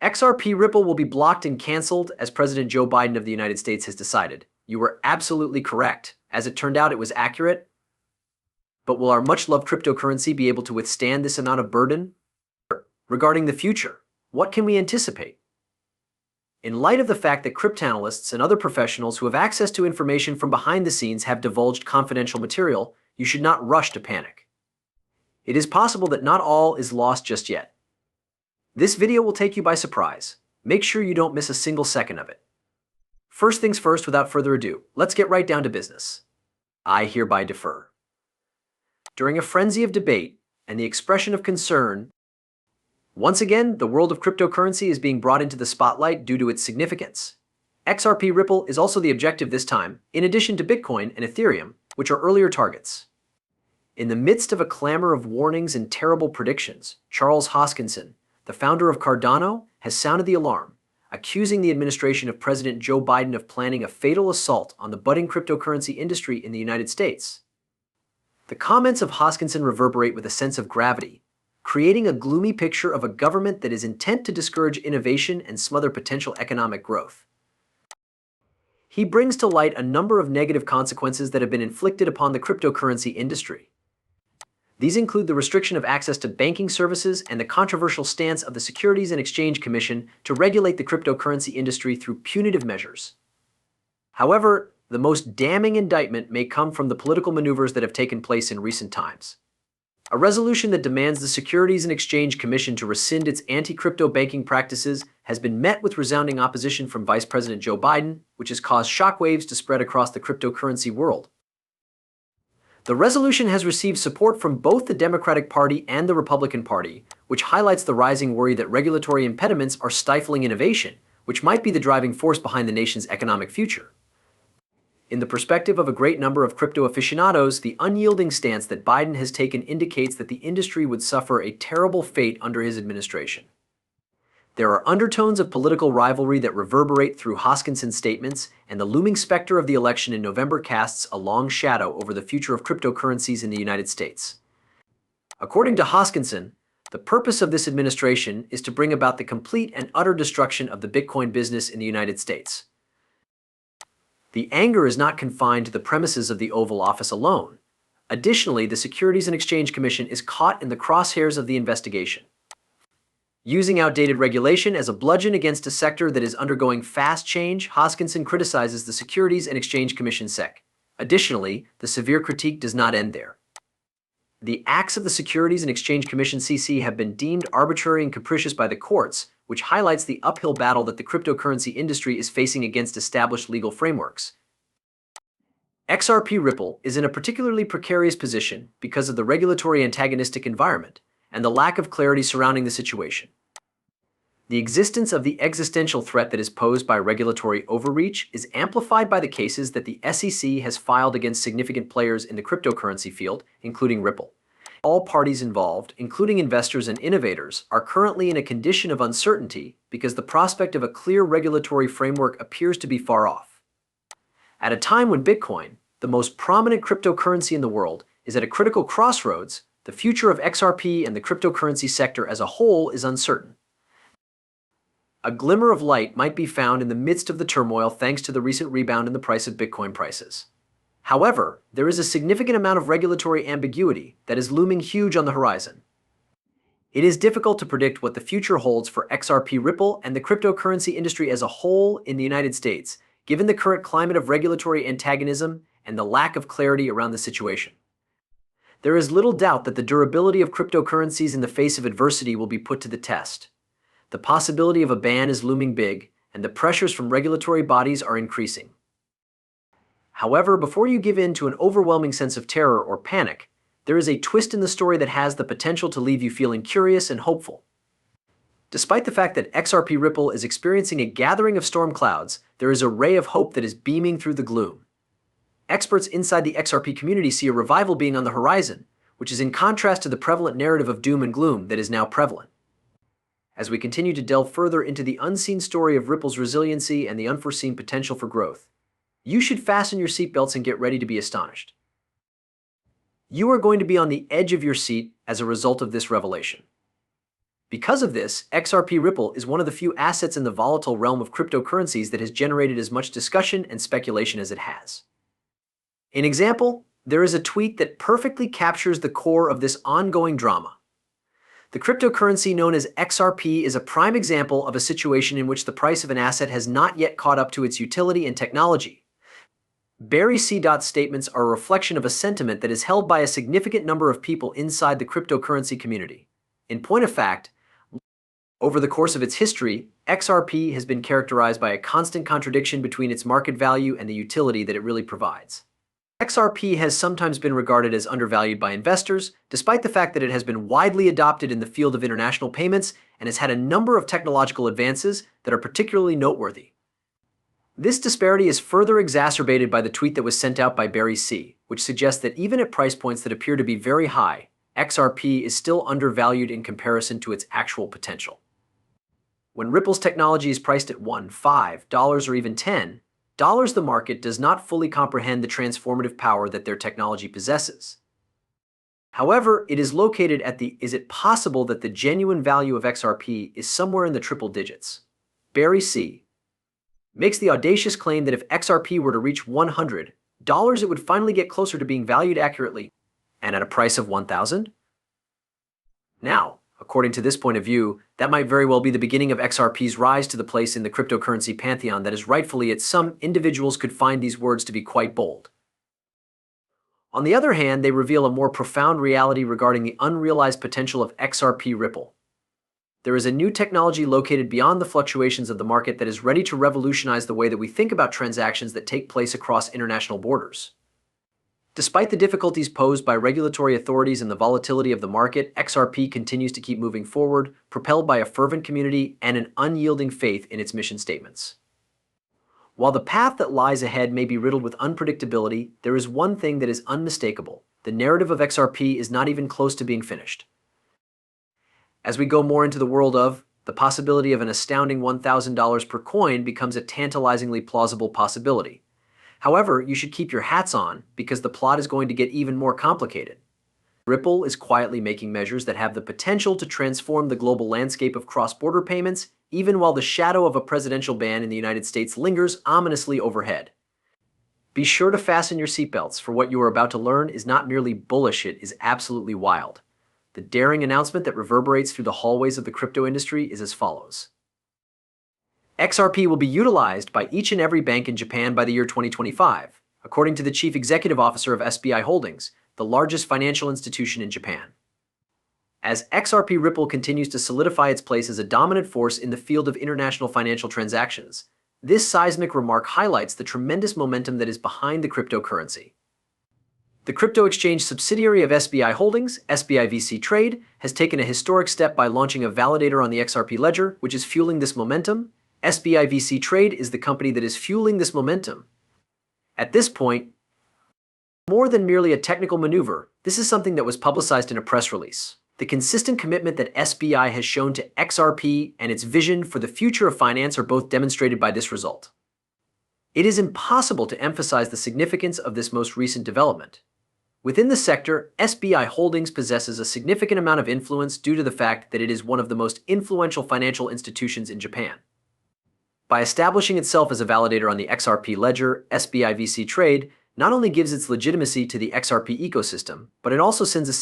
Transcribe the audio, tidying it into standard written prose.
XRP Ripple will be blocked and canceled as President Joe Biden of the United States has decided. You were absolutely correct. As it turned out, it was accurate. But will our much-loved cryptocurrency be able to withstand this amount of burden? Regarding the future, what can we anticipate? In light of the fact that cryptanalysts and other professionals who have access to information from behind the scenes have divulged confidential material, you should not rush to panic. It is possible that not all is lost just yet. This video will take you by surprise. Make sure you don't miss a single second of it. First things first, without further ado, let's get right down to business. I hereby defer. During a frenzy of debate and the expression of concern, once again, the world of cryptocurrency is being brought into the spotlight due to its significance. XRP Ripple is also the objective this time, in addition to Bitcoin and Ethereum, which are earlier targets. In the midst of a clamor of warnings and terrible predictions, Charles Hoskinson, the founder of Cardano, has sounded the alarm, accusing the administration of President Joe Biden of planning a fatal assault on the budding cryptocurrency industry in the United States. The comments of Hoskinson reverberate with a sense of gravity, creating a gloomy picture of a government that is intent to discourage innovation and smother potential economic growth. He brings to light a number of negative consequences that have been inflicted upon the cryptocurrency industry. These include the restriction of access to banking services and the controversial stance of the Securities and Exchange Commission to regulate the cryptocurrency industry through punitive measures. However, the most damning indictment may come from the political maneuvers that have taken place in recent times. A resolution that demands the Securities and Exchange Commission to rescind its anti-crypto banking practices has been met with resounding opposition from Vice President Joe Biden, which has caused shockwaves to spread across the cryptocurrency world. The resolution has received support from both the Democratic Party and the Republican Party, which highlights the rising worry that regulatory impediments are stifling innovation, which might be the driving force behind the nation's economic future. In the perspective of a great number of crypto aficionados, the unyielding stance that Biden has taken indicates that the industry would suffer a terrible fate under his administration. There are undertones of political rivalry that reverberate through Hoskinson's statements, and the looming specter of the election in November casts a long shadow over the future of cryptocurrencies in the United States. According to Hoskinson, the purpose of this administration is to bring about the complete and utter destruction of the Bitcoin business in the United States. The anger is not confined to the premises of the Oval Office alone. Additionally, the Securities and Exchange Commission is caught in the crosshairs of the investigation. Using outdated regulation as a bludgeon against a sector that is undergoing fast change, Hoskinson criticizes the Securities and Exchange Commission (SEC). Additionally, the severe critique does not end there. The acts of the Securities and Exchange Commission (SEC) have been deemed arbitrary and capricious by the courts, which highlights the uphill battle that the cryptocurrency industry is facing against established legal frameworks. XRP Ripple is in a particularly precarious position because of the regulatory antagonistic environment and the lack of clarity surrounding the situation. The existence of the existential threat that is posed by regulatory overreach is amplified by the cases that the SEC has filed against significant players in the cryptocurrency field, including Ripple. All parties involved, including investors and innovators, are currently in a condition of uncertainty because the prospect of a clear regulatory framework appears to be far off. At a time when Bitcoin, the most prominent cryptocurrency in the world, is at a critical crossroads, the future of XRP and the cryptocurrency sector as a whole is uncertain. A glimmer of light might be found in the midst of the turmoil thanks to the recent rebound in the price of Bitcoin prices. However, there is a significant amount of regulatory ambiguity that is looming huge on the horizon. It is difficult to predict what the future holds for XRP Ripple and the cryptocurrency industry as a whole in the United States, given the current climate of regulatory antagonism and the lack of clarity around the situation. There is little doubt that the durability of cryptocurrencies in the face of adversity will be put to the test. The possibility of a ban is looming big, and the pressures from regulatory bodies are increasing. However, before you give in to an overwhelming sense of terror or panic, there is a twist in the story that has the potential to leave you feeling curious and hopeful. Despite the fact that XRP Ripple is experiencing a gathering of storm clouds, there is a ray of hope that is beaming through the gloom. Experts inside the XRP community see a revival being on the horizon, which is in contrast to the prevalent narrative of doom and gloom that is now prevalent. As we continue to delve further into the unseen story of Ripple's resiliency and the unforeseen potential for growth, you should fasten your seatbelts and get ready to be astonished. You are going to be on the edge of your seat as a result of this revelation. Because of this, XRP Ripple is one of the few assets in the volatile realm of cryptocurrencies that has generated as much discussion and speculation as it has. An example, there is a tweet that perfectly captures the core of this ongoing drama. The cryptocurrency known as XRP is a prime example of a situation in which the price of an asset has not yet caught up to its utility and technology. Barry C.'s statements are a reflection of a sentiment that is held by a significant number of people inside the cryptocurrency community. In point of fact, over the course of its history, XRP has been characterized by a constant contradiction between its market value and the utility that it really provides. XRP has sometimes been regarded as undervalued by investors, despite the fact that it has been widely adopted in the field of international payments and has had a number of technological advances that are particularly noteworthy. This disparity is further exacerbated by the tweet that was sent out by Barry C., which suggests that even at price points that appear to be very high, XRP is still undervalued in comparison to its actual potential. When Ripple's technology is priced at $1, $5, or even $10, the market does not fully comprehend the transformative power that their technology possesses. However, it is located at the "is it possible that the genuine value of XRP is somewhere in the triple digits?" Barry C. makes the audacious claim that if XRP were to reach $100, it would finally get closer to being valued accurately, and at a price of $1,000? Now, according to this point of view, that might very well be the beginning of XRP's rise to the place in the cryptocurrency pantheon that is rightfully its. Some individuals could find these words to be quite bold. On the other hand, they reveal a more profound reality regarding the unrealized potential of XRP Ripple. There is a new technology located beyond the fluctuations of the market that is ready to revolutionize the way that we think about transactions that take place across international borders. Despite the difficulties posed by regulatory authorities and the volatility of the market, XRP continues to keep moving forward, propelled by a fervent community and an unyielding faith in its mission statements. While the path that lies ahead may be riddled with unpredictability, there is one thing that is unmistakable. The narrative of XRP is not even close to being finished. As we go more into the world of, the possibility of an astounding $1,000 per coin becomes a tantalizingly plausible possibility. However, you should keep your hats on because the plot is going to get even more complicated. Ripple is quietly making measures that have the potential to transform the global landscape of cross-border payments, even while the shadow of a presidential ban in the United States lingers ominously overhead. Be sure to fasten your seatbelts, for what you are about to learn is not merely bullish, it is absolutely wild. The daring announcement that reverberates through the hallways of the crypto industry is as follows. XRP will be utilized by each and every bank in Japan by the year 2025, according to the Chief Executive Officer of SBI Holdings, the largest financial institution in Japan. As XRP Ripple continues to solidify its place as a dominant force in the field of international financial transactions, this seismic remark highlights the tremendous momentum that is behind the cryptocurrency. The crypto exchange subsidiary of SBI Holdings, SBI VC Trade, has taken a historic step by launching a validator on the XRP ledger, which is fueling this momentum. SBI VC Trade is the company that is fueling this momentum. At this point, more than merely a technical maneuver, this is something that was publicized in a press release. The consistent commitment that SBI has shown to XRP and its vision for the future of finance are both demonstrated by this result. It is impossible to emphasize the significance of this most recent development. Within the sector, SBI Holdings possesses a significant amount of influence due to the fact that it is one of the most influential financial institutions in Japan. By establishing itself as a validator on the XRP ledger, SBI VC Trade not only gives its legitimacy to the XRP ecosystem, but it also sends a